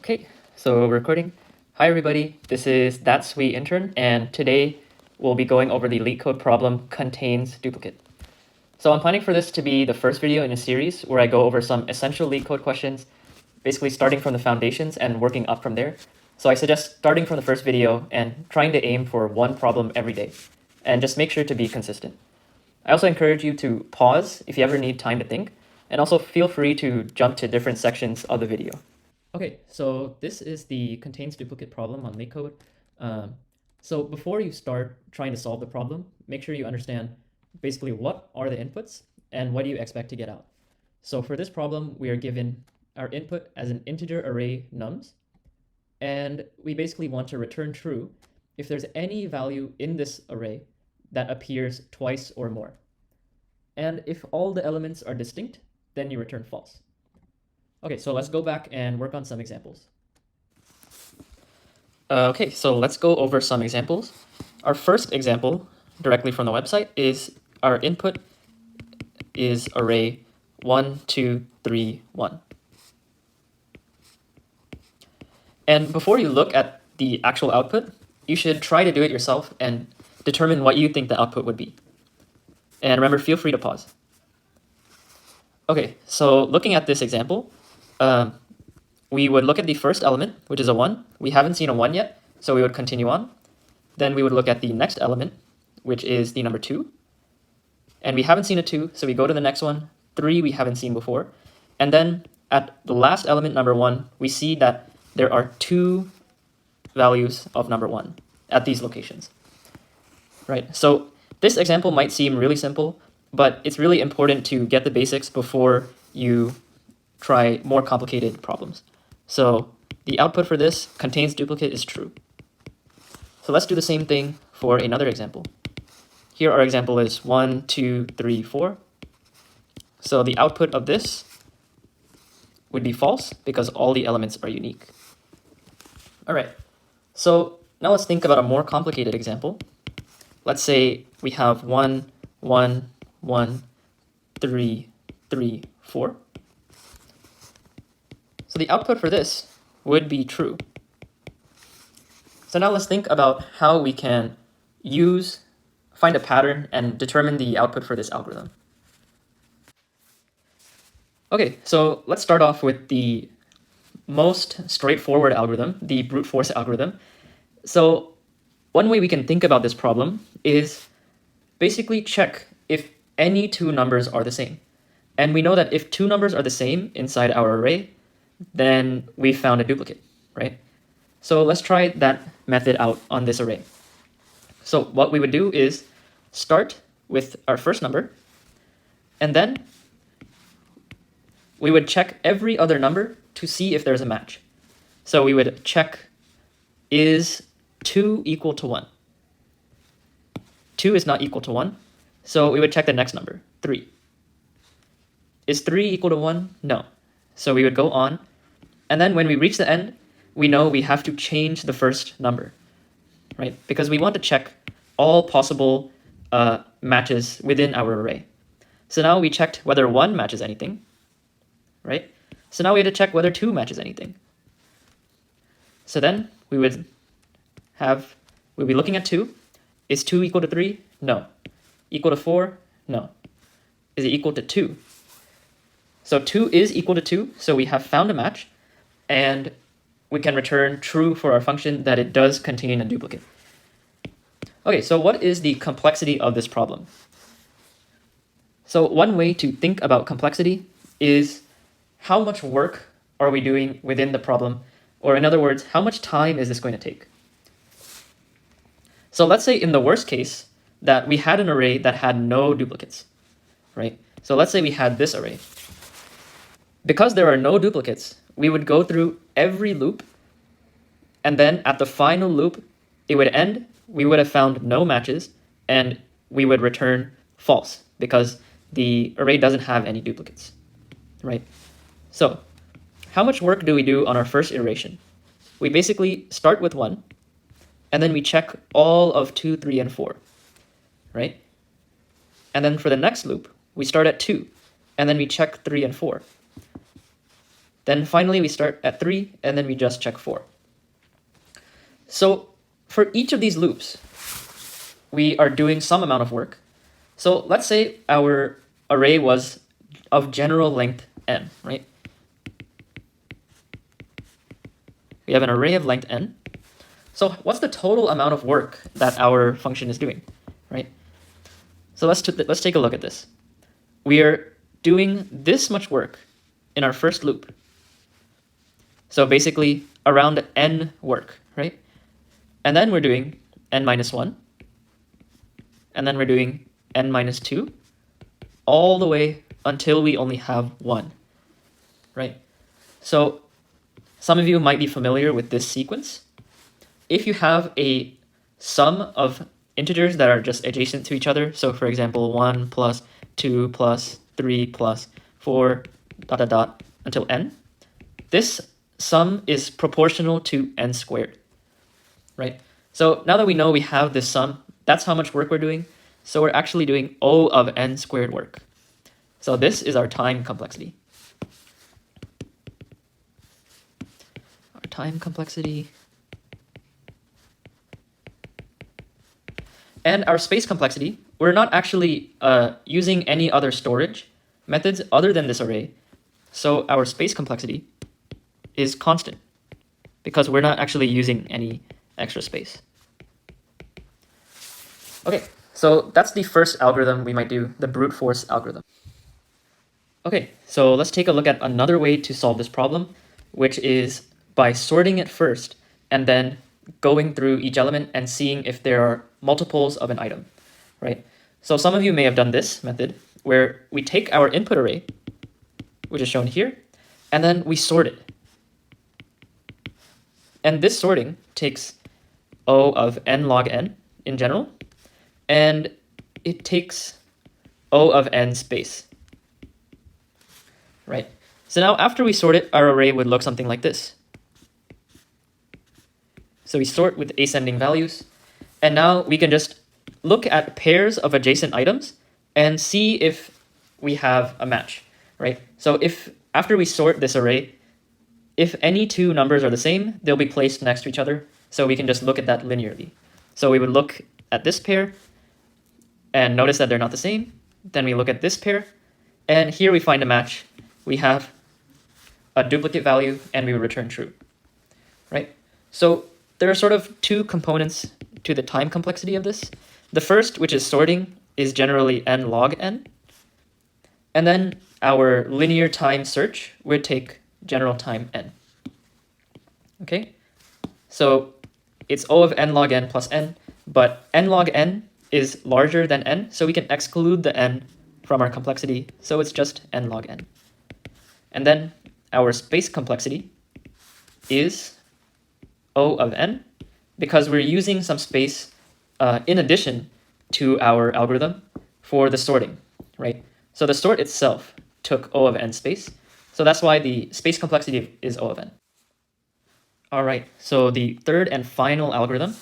Okay, so recording. Hi everybody, this is That Sweet Intern, and today we'll be going over the LeetCode problem contains duplicate. So I'm planning for this to be the first video in a series where I go over some essential LeetCode questions, basically starting from the foundations and working up from there. So I suggest starting from the first video and trying to aim for one problem every day, and just make sure to be consistent. I also encourage you to pause if you ever need time to think, and also feel free to jump to different sections of the video. Okay, so this is the contains duplicate problem on LeetCode. So before you start trying to solve the problem, make sure you understand basically what are the inputs and what do you expect to get out. So for this problem, we are given our input as an integer array nums, and we basically want to return true if there's any value in this array that appears twice or more. And if all the elements are distinct, then you return false. Okay, so let's go back and work on some examples. Okay, so let's go over some examples. Our first example, directly from the website, is our input is array 1, 2, 3, 1. And before you look at the actual output, you should try to do it yourself and determine what you think the output would be. And remember, feel free to pause. Okay, so looking at this example, we would look at the first element, which is a 1. We haven't seen a 1 yet, so we would continue on. Then we would look at the next element, which is the number 2. And we haven't seen a 2, so we go to the next one. 3 we haven't seen before. And then at the last element, number 1, we see that there are 2 values of number 1 at these locations. Right, so this example might seem really simple, but it's really important to get the basics before you try more complicated problems. So the output for this contains duplicate is true. So let's do the same thing for another example. Here our example is 1, 2, 3, 4. So the output of this would be false because all the elements are unique. All right, so now let's think about a more complicated example. Let's say we have 1, 1, 1, 3, 3, 4. So the output for this would be true. So now let's think about how we can find a pattern and determine the output for this algorithm. Okay, so let's start off with the most straightforward algorithm, the brute force algorithm. So one way we can think about this problem is basically check if any two numbers are the same. And we know that if two numbers are the same inside our array, then we found a duplicate, right? So let's try that method out on this array. So what we would do is start with our first number, and then we would check every other number to see if there's a match. So we would check, is 2 equal to 1? 2 is not equal to 1, so we would check the next number, 3. Is 3 equal to 1? No. So we would go on, and then when we reach the end, we know we have to change the first number, right? Because we want to check all possible matches within our array. So now we checked whether 1 matches anything, right? So now we have to check whether 2 matches anything. So then we would be looking at 2. Is 2 equal to 3? No. Equal to 4? No. Is it equal to 2? So 2 is equal to 2, so we have found a match, and we can return true for our function that it does contain a duplicate. Okay, so what is the complexity of this problem? So one way to think about complexity is how much work are we doing within the problem, or in other words, how much time is this going to take? So let's say in the worst case that we had an array that had no duplicates, right? So let's say we had this array. Because there are no duplicates, we would go through every loop, and then at the final loop, it would end, we would have found no matches, and we would return false because the array doesn't have any duplicates, right? So how much work do we do on our first iteration? We basically start with 1, and then we check all of 2, 3, and 4, right? And then for the next loop, we start at 2, and then we check 3 and 4. Then finally we start at 3, and then we just check 4. So for each of these loops, we are doing some amount of work. So let's say our array was of general length n, right? We have an array of length n. So what's the total amount of work that our function is doing, right? So let's take a look at this. We are doing this much work in our first loop. So basically around n work, right? And then we're doing n minus 1. And then we're doing n minus 2, all the way until we only have 1, right? So some of you might be familiar with this sequence. If you have a sum of integers that are just adjacent to each other, so for example, 1 plus 2 plus 3 plus 4 dot dot dot until n, this sum is proportional to n squared, right? So now that we know we have this sum, that's how much work we're doing. So we're actually doing O of n squared work. So this is our time complexity. Our time complexity. And our space complexity, we're not actually using any other storage methods other than this array. So our space complexity is constant because we're not actually using any extra space. Okay, so that's the first algorithm we might do, the brute force algorithm. Okay, so let's take a look at another way to solve this problem, which is by sorting it first and then going through each element and seeing if there are multiples of an item, right? So some of you may have done this method where we take our input array, which is shown here, and then we sort it. And this sorting takes O of n log n in general, and it takes O of n space, right? So now after we sort it, our array would look something like this. So we sort with ascending values, and now we can just look at pairs of adjacent items and see if we have a match, right? So if after we sort this array, if any two numbers are the same, they'll be placed next to each other, so we can just look at that linearly. So we would look at this pair and notice that they're not the same. Then we look at this pair, and here we find a match. We have a duplicate value, and we would return true, right? So there are sort of two components to the time complexity of this. The first, which is sorting, is generally n log n. And then our linear time search would take general time n. Okay? So it's O of n log n plus n, but n log n is larger than n, so we can exclude the n from our complexity, so it's just n log n. And then our space complexity is O of n, because we're using some space in addition to our algorithm for the sorting, right? So the sort itself took O of n space, so that's why the space complexity is O of n. All right, so the third and final algorithm,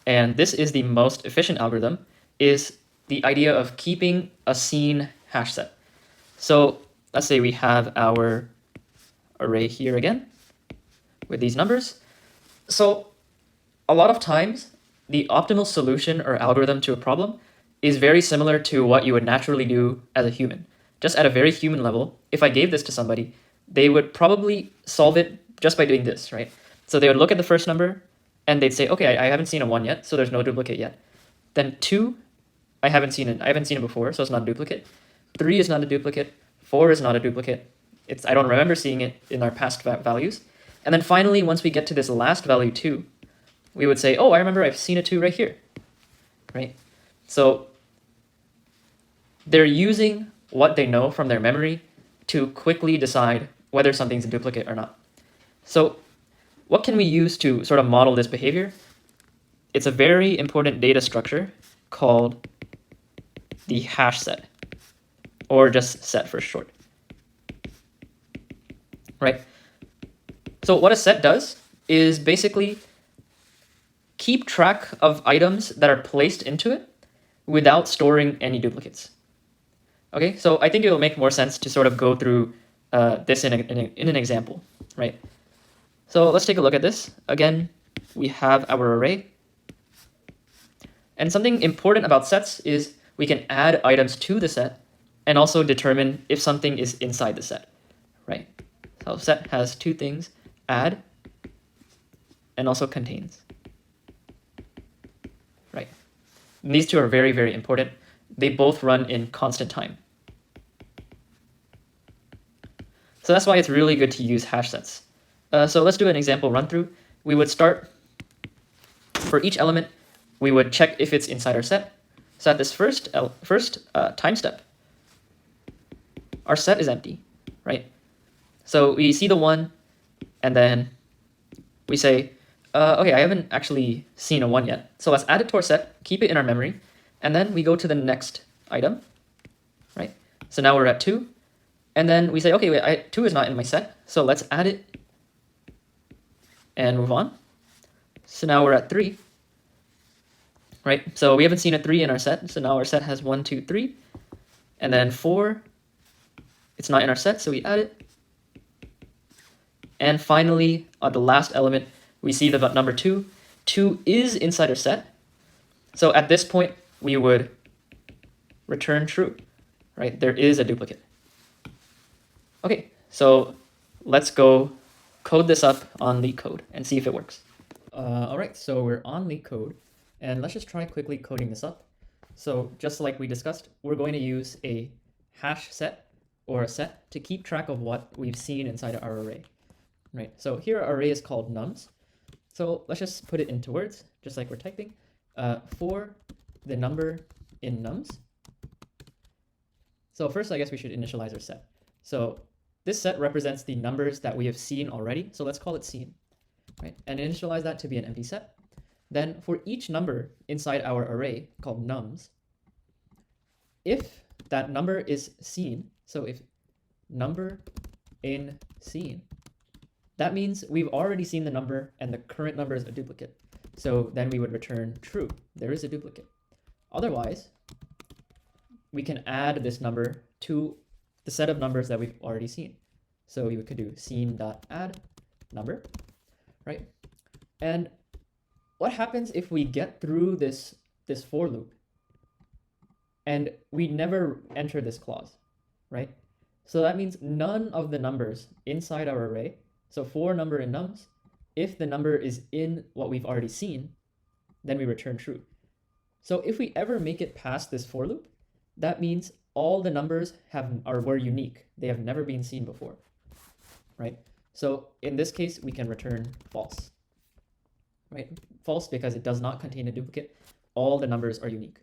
and this is the most efficient algorithm, is the idea of keeping a scene hash set. So let's say we have our array here again with these numbers. So a lot of times, the optimal solution or algorithm to a problem is very similar to what you would naturally do as a human. Just at a very human level, if I gave this to somebody, they would probably solve it just by doing this, right? So they would look at the first number, and they'd say, okay, I haven't seen a 1 yet, so there's no duplicate yet. Then 2, I haven't seen it before, so it's not a duplicate. 3 is not a duplicate. 4 is not a duplicate. I don't remember seeing it in our past values. And then finally, once we get to this last value 2, we would say, oh, I remember I've seen a 2 right here, right? So they're using what they know from their memory to quickly decide whether something's a duplicate or not. So what can we use to sort of model this behavior? It's a very important data structure called the hash set, or just set for short, right? So what a set does is basically keep track of items that are placed into it without storing any duplicates. Okay, so I think it will make more sense to sort of go through this in an example. right? So let's take a look at this. Again, we have our array. And something important about sets is we can add items to the set and also determine if something is inside the set, right? So set has two things, add and also contains, right? And these two are very, very important. They both run in constant time. So that's why it's really good to use hash sets. So let's do an example run through. We would start, for each element, we would check if it's inside our set. So at this first time step, our set is empty, right? So we see the 1, and then we say, okay, I haven't actually seen a 1 yet. So let's add it to our set, keep it in our memory, and then we go to the next item, right? So now we're at 2, and then we say, okay, wait, 2 is not in my set, so let's add it and move on. So now we're at 3, right? So we haven't seen a 3 in our set, so now our set has 1, 2, 3, and then 4, it's not in our set, so we add it. And finally, on the last element, we see the number 2. 2 is inside our set. So at this point, we would return true, right? There is a duplicate. Okay, so let's go code this up on LeetCode and see if it works. All right, so we're on LeetCode, and let's just try quickly coding this up. So just like we discussed, we're going to use a hash set or a set to keep track of what we've seen inside our array. Right, so here our array is called nums. So let's just put it into words, just like we're typing. For the number in nums. So first, I guess we should initialize our set. So this set represents the numbers that we have seen already. So let's call it seen, right? And initialize that to be an empty set. Then for each number inside our array called nums, if that number is seen, so if number in seen, that means we've already seen the number and the current number is a duplicate. So then we would return true. There is a duplicate. Otherwise, we can add this number to the set of numbers that we've already seen. So we could do seen.add number, right? And what happens if we get through this for loop and we never enter this clause, right? So that means none of the numbers inside our array, so for number in nums, if the number is in what we've already seen, then we return true. So if we ever make it past this for loop, that means all the numbers were unique. They have never been seen before, right? So in this case, we can return false, right? False because it does not contain a duplicate. All the numbers are unique.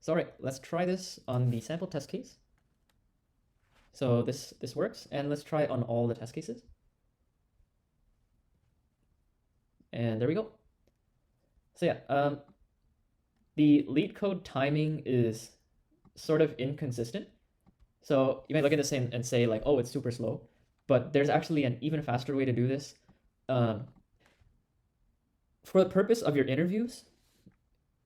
So all right, let's try this on the sample test case. So this works, and let's try it on all the test cases. And there we go. So yeah, the LeetCode timing is sort of inconsistent. So you might look at this and say like, oh, it's super slow, but there's actually an even faster way to do this. For the purpose of your interviews,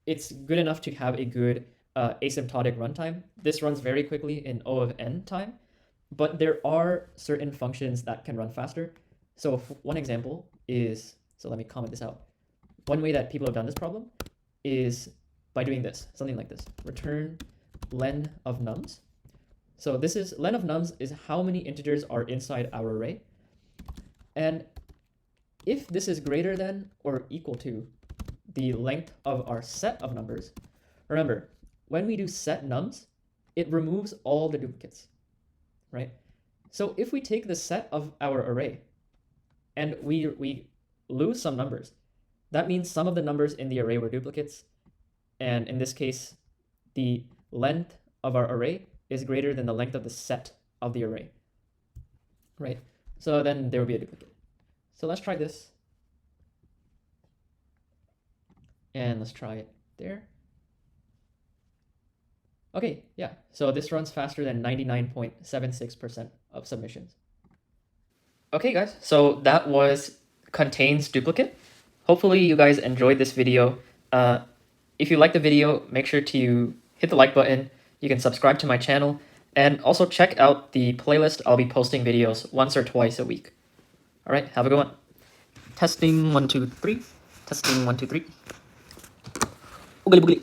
it's good enough to have a good asymptotic runtime. This runs very quickly in O of n time, but there are certain functions that can run faster. So one example is, so let me comment this out. One way that people have done this problem is by doing this, something like this, return len of nums. So this is, len of nums is how many integers are inside our array. And if this is greater than or equal to the length of our set of numbers, remember, when we do set nums, it removes all the duplicates, right? So if we take the set of our array and we lose some numbers, that means some of the numbers in the array were duplicates. And in this case, the length of our array is greater than the length of the set of the array, right? So then there will be a duplicate. So let's try this. And let's try it there. Okay, yeah, so this runs faster than 99.76% of submissions. Okay, guys, so that was contains duplicate. Hopefully you guys enjoyed this video. If you like the video, make sure to hit the like button. You can subscribe to my channel, and also check out the playlist. I'll be posting videos once or twice a week. All right, have a good one. Testing 1, 2, 3. Testing 1, 2, 3. Boogly boogly.